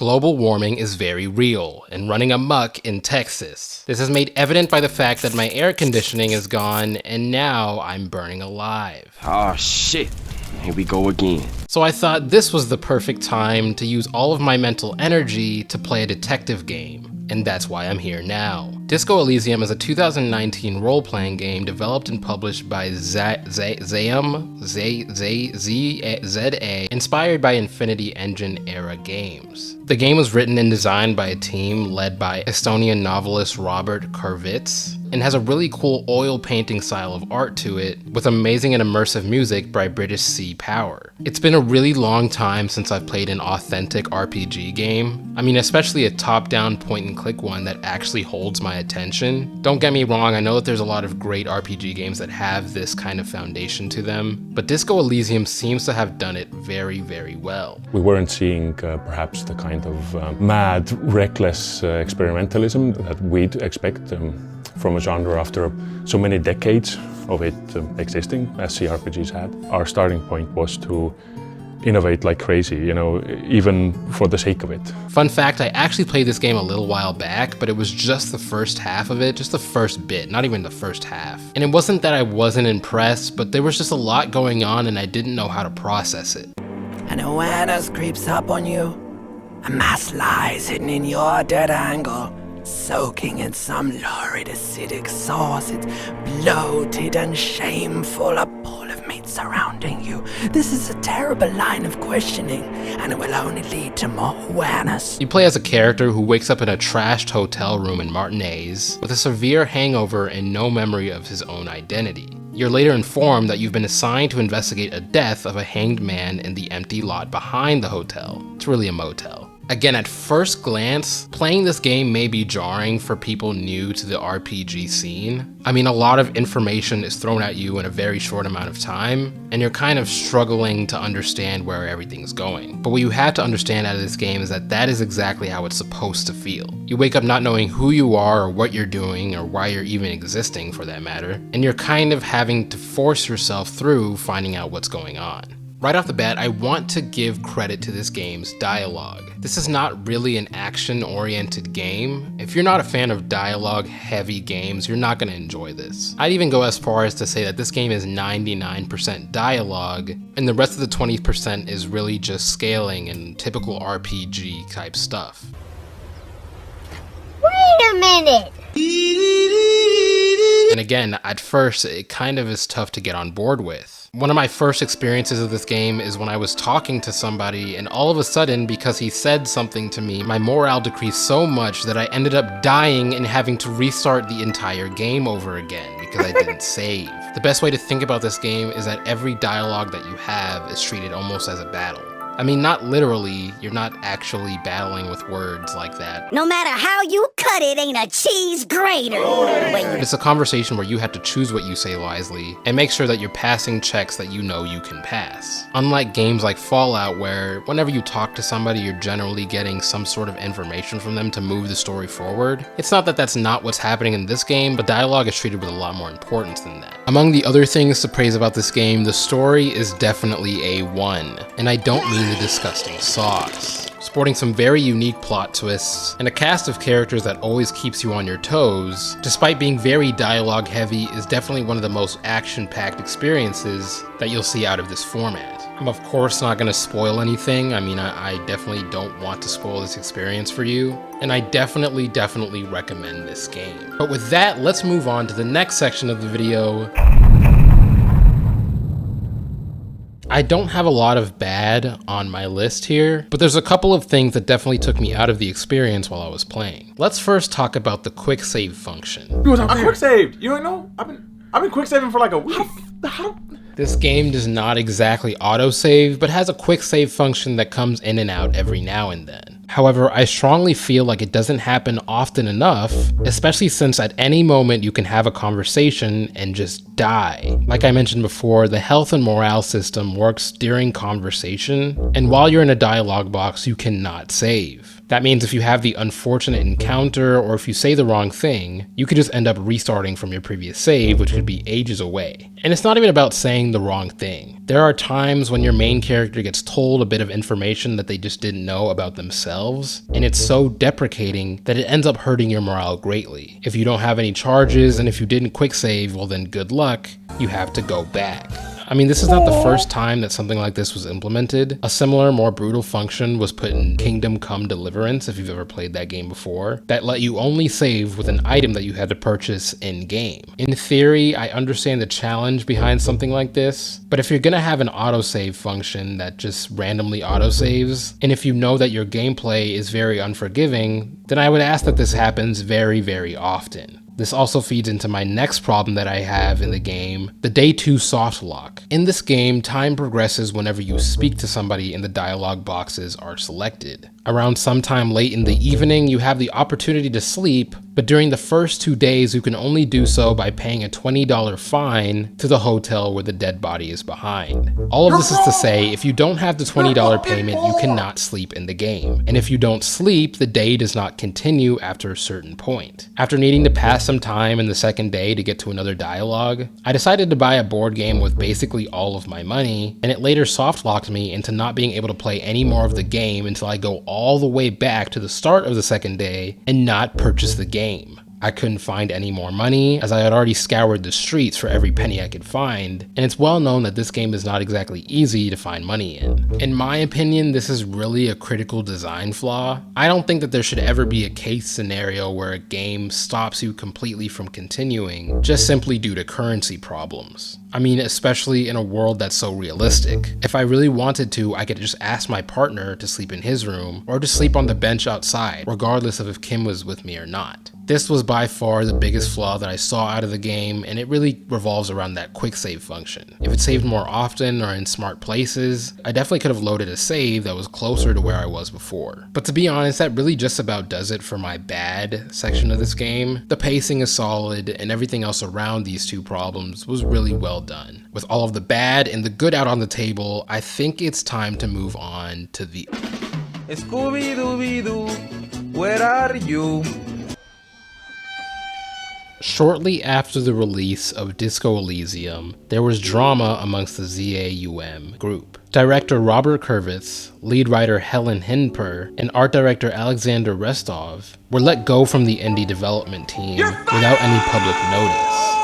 Global warming is very real and running amok in Texas. This is made evident by the fact that my air conditioning is gone and now I'm burning alive. Oh shit, here we go again. So I thought this was the perfect time to use all of my mental energy to play a detective game, and that's why I'm here now. Disco Elysium is a 2019 role-playing game developed and published by ZA, inspired by Infinity Engine era games. The game was written and designed by a team led by Estonian novelist Rober Kurvitz, and has a really cool oil painting style of art to it, with amazing and immersive music by British Sea Power. It's been a really long time since I've played an authentic RPG game. I mean, especially a top-down point-and-click one that actually holds my attention. Don't get me wrong, I know that there's a lot of great RPG games that have this kind of foundation to them, but Disco Elysium seems to have done it very, very well. We weren't seeing perhaps the kind of mad, reckless experimentalism that we'd expect from a genre after so many decades of it existing, as CRPGs had. Our starting point was to innovate like crazy, you know, even for the sake of it. Fun fact, I actually played this game a little while back, but it was just the first half of it, just the first bit, not even the first half. And it wasn't that I wasn't impressed, but there was just a lot going on and I didn't know how to process it. And awareness creeps up on you. A mass lies hidden in your dead angle, soaking in some lurid acidic sauce. It's bloated and shameful, a pool of meat surrounding you. This is a terrible line of questioning, and it will only lead to more awareness. You play as a character who wakes up in a trashed hotel room in Martinez with a severe hangover and no memory of his own identity. You're later informed that you've been assigned to investigate a death of a hanged man in the empty lot behind the hotel. It's really a motel. Again, at first glance, playing this game may be jarring for people new to the RPG scene. I mean, a lot of information is thrown at you in a very short amount of time, and you're kind of struggling to understand where everything's going. But what you have to understand out of this game is that that is exactly how it's supposed to feel. You wake up not knowing who you are or what you're doing or why you're even existing for that matter, and you're kind of having to force yourself through finding out what's going on. Right off the bat, I want to give credit to this game's dialogue. This is not really an action-oriented game. If you're not a fan of dialogue-heavy games, you're not going to enjoy this. I'd even go as far as to say that this game is 99% dialogue, and the rest of the 20% is really just scaling and typical RPG type stuff. Wait a minute! And again, at first, it kind of is tough to get on board with. One of my first experiences of this game is when I was talking to somebody, and all of a sudden, because he said something to me, my morale decreased so much that I ended up dying and having to restart the entire game over again because I didn't save. The best way to think about this game is that every dialogue that you have is treated almost as a battle. I mean, not literally, you're not actually battling with words like that. No matter how you cut it, ain't a cheese grater. It's a conversation where you have to choose what you say wisely and make sure that you're passing checks that you know you can pass. Unlike games like Fallout, where whenever you talk to somebody, you're generally getting some sort of information from them to move the story forward. It's not that that's not what's happening in this game, but dialogue is treated with a lot more importance than that. Among the other things to praise about this game, the story is definitely A1, and I don't mean the disgusting sauce. Sporting some very unique plot twists, and a cast of characters that always keeps you on your toes, despite being very dialogue heavy, is definitely one of the most action-packed experiences that you'll see out of this format. I'm of course not going to spoil anything. I mean, I definitely don't want to spoil this experience for you, and I definitely recommend this game. But with that, let's move on to the next section of the video. I don't have a lot of bad on my list here, but there's a couple of things that definitely took me out of the experience while I was playing. Let's first talk about the quick save function. I quick saved. You don't know? I've been quick saving for like a week. This game does not exactly autosave, but has a quick save function that comes in and out every now and then. However, I strongly feel like it doesn't happen often enough, especially since at any moment you can have a conversation and just die. Like I mentioned before, the health and morale system works during conversation, and while you're in a dialogue box, you cannot save. That means if you have the unfortunate encounter or if you say the wrong thing, you could just end up restarting from your previous save, which could be ages away. And it's not even about saying the wrong thing. There are times when your main character gets told a bit of information that they just didn't know about themselves, and it's so deprecating that it ends up hurting your morale greatly. If you don't have any charges and if you didn't quick save, well then good luck, you have to go back. I mean, this is not the first time that something like this was implemented. A similar, more brutal function was put in Kingdom Come Deliverance, if you've ever played that game before, that let you only save with an item that you had to purchase in-game. In theory, I understand the challenge behind something like this, but if you're gonna have an autosave function that just randomly autosaves, and if you know that your gameplay is very unforgiving, then I would ask that this happens very, very often. This also feeds into my next problem that I have in the game, the Day 2 soft lock. In this game, time progresses whenever you speak to somebody and the dialogue boxes are selected. Around sometime late in the evening, you have the opportunity to sleep, but during the first 2 days, you can only do so by paying a $20 fine to the hotel where the dead body is behind. All of this is to say, if you don't have the $20 payment, you cannot sleep in the game. And if you don't sleep, the day does not continue after a certain point. After needing to pass some time in the second day to get to another dialogue, I decided to buy a board game with basically all of my money, and it later soft locked me into not being able to play any more of the game until I go all the way back to the start of the second day and not purchase the game. I couldn't find any more money, as I had already scoured the streets for every penny I could find, and it's well known that this game is not exactly easy to find money in. In my opinion, this is really a critical design flaw. I don't think that there should ever be a case scenario where a game stops you completely from continuing, just simply due to currency problems. I mean, especially in a world that's so realistic. If I really wanted to, I could just ask my partner to sleep in his room, or to sleep on the bench outside, regardless of if Kim was with me or not. This was by far the biggest flaw that I saw out of the game, and it really revolves around that quick save function. If it saved more often or in smart places, I definitely could have loaded a save that was closer to where I was before. But to be honest, that really just about does it for my bad section of this game. The pacing is solid, and everything else around these two problems was really well done. With all of the bad and the good out on the table, I think it's time to move on to the Scooby-Dooby-Doo, where are you? Shortly after the release of Disco Elysium, there was drama amongst the ZAUM group. Director Rober Kurvitz, lead writer Helen Hinper, and art director Alexander Restov were let go from the indie development team without any public notice.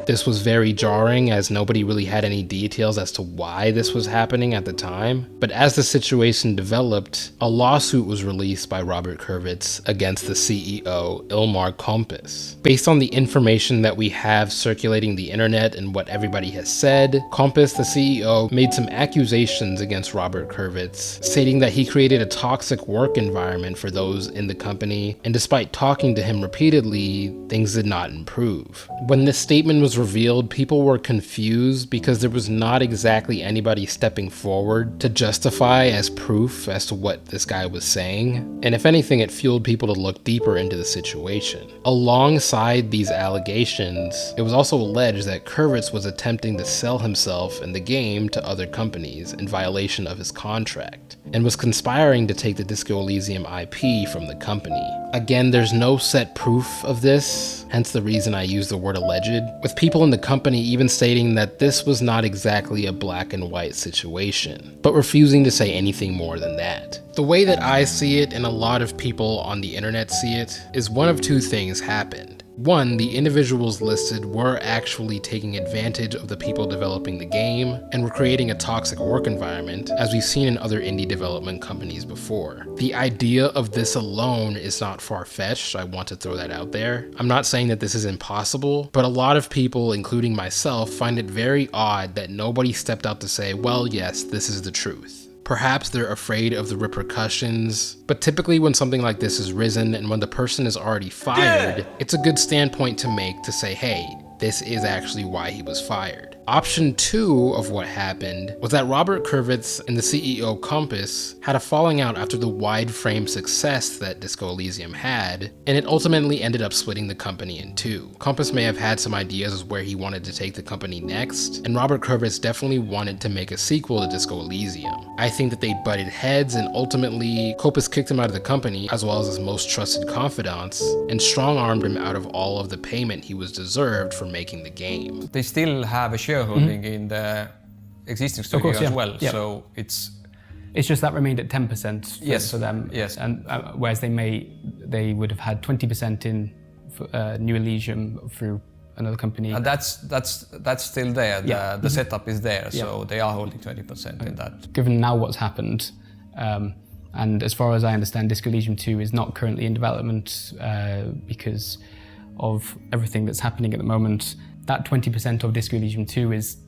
This was very jarring, as nobody really had any details as to why this was happening at the time. But as the situation developed, a lawsuit was released by Rober Kurvitz against the CEO, Ilmar Kompis. Based on the information that we have circulating the internet and what everybody has said, Kompis, the CEO, made some accusations against Rober Kurvitz, stating that he created a toxic work environment for those in the company, and despite talking to him repeatedly, things did not improve. When this statement was revealed, people were confused because there was not exactly anybody stepping forward to justify as proof as to what this guy was saying, and if anything, it fueled people to look deeper into the situation. Alongside these allegations, it was also alleged that Kurvitz was attempting to sell himself and the game to other companies in violation of his contract, and was conspiring to take the Disco Elysium IP from the company. Again, there's no set proof of this, hence the reason I use the word alleged, with people in the company even stating that this was not exactly a black and white situation, but refusing to say anything more than that. The way that I see it, and a lot of people on the internet see it, is one of two things happened. One, the individuals listed were actually taking advantage of the people developing the game and were creating a toxic work environment, as we've seen in other indie development companies before. The idea of this alone is not far-fetched, I want to throw that out there. I'm not saying that this is impossible, but a lot of people, including myself, find it very odd that nobody stepped out to say, well, yes, this is the truth. Perhaps they're afraid of the repercussions, but typically when something like this is risen and when the person is already fired, it's a good standpoint to make to say, hey, this is actually why he was fired. Option 2 of what happened was that Rober Kurvitz and the CEO Compass had a falling out after the wide frame success that Disco Elysium had, and it ultimately ended up splitting the company in two. Compass may have had some ideas as where he wanted to take the company next, and Rober Kurvitz definitely wanted to make a sequel to Disco Elysium. I think that they butted heads, and ultimately Compass kicked him out of the company, as well as his most trusted confidants, and strong-armed him out of all of the payment he was deserved for making the game. They still have a shareholding in the existing studio as well, so it's just that remained at 10% for them. Yes. And whereas they would have had 20% in New Elysium through another company. And that's still there. The setup is there, so they are holding 20% in that. Given now what's happened, and as far as I understand, Disco Elysium 2 is not currently in development because of everything that's happening at the moment. That 20% of Disco Elysium 2 is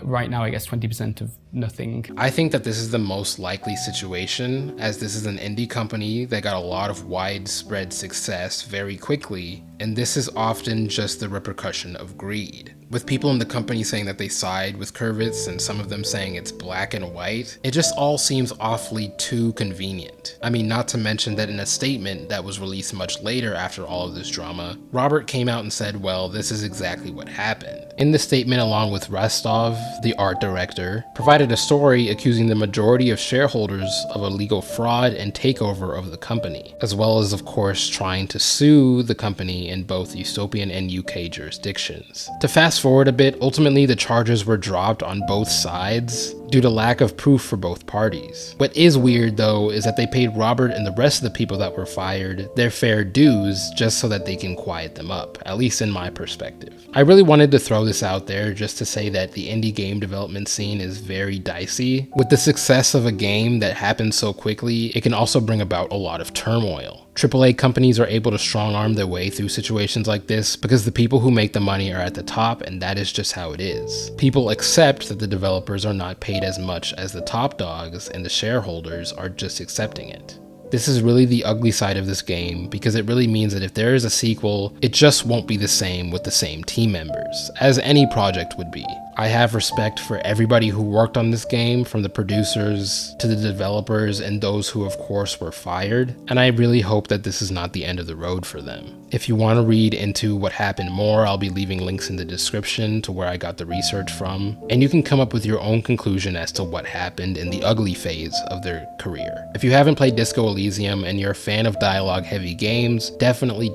right now, I guess, 20% of nothing. I think that this is the most likely situation, as this is an indie company that got a lot of widespread success very quickly, and this is often just the repercussion of greed. With people in the company saying that they side with Kurvitz and some of them saying it's black and white, it just all seems awfully too convenient. I mean, not to mention that in a statement that was released much later after all of this drama, Robert came out and said, well, this is exactly what happened. In the statement, along with Rostov, the art director, provided a story accusing the majority of shareholders of illegal fraud and takeover of the company, as well as, of course, trying to sue the company in both Utopian and UK jurisdictions. To fast forward a bit, ultimately the charges were dropped on both sides due to lack of proof for both parties. What is weird though is that they paid Robert and the rest of the people that were fired their fair dues just so that they can quiet them up, at least in my perspective. I really wanted to throw this out there just to say that the indie game development scene is very dicey. With the success of a game that happens so quickly, it can also bring about a lot of turmoil. AAA companies are able to strong-arm their way through situations like this because the people who make the money are at the top, and that is just how it is. People accept that the developers are not paid as much as the top dogs, and the shareholders are just accepting it. This is really the ugly side of this game because it really means that if there is a sequel, it just won't be the same with the same team members, as any project would be. I have respect for everybody who worked on this game, from the producers to the developers and those who of course were fired, and I really hope that this is not the end of the road for them. If you want to read into what happened more, I'll be leaving links in the description to where I got the research from, and you can come up with your own conclusion as to what happened in the ugly phase of their career. If you haven't played Disco Elysium and you're a fan of dialogue-heavy games, definitely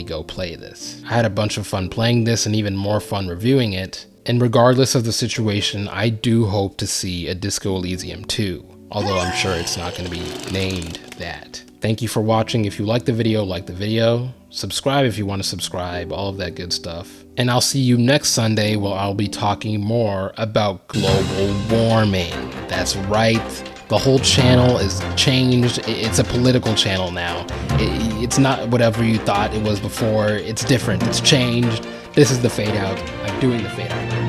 go play this. I had a bunch of fun playing this and even more fun reviewing it. And regardless of the situation, I do hope to see a Disco Elysium 2, although I'm sure it's not going to be named that. Thank you for watching. If you like the video, subscribe if you want to subscribe, all of that good stuff. And I'll see you next Sunday where I'll be talking more about global warming. That's right. The whole channel is changed. It's a political channel now. It's not whatever you thought it was before. It's different. It's changed. This is the fade out. I'm doing the fade out.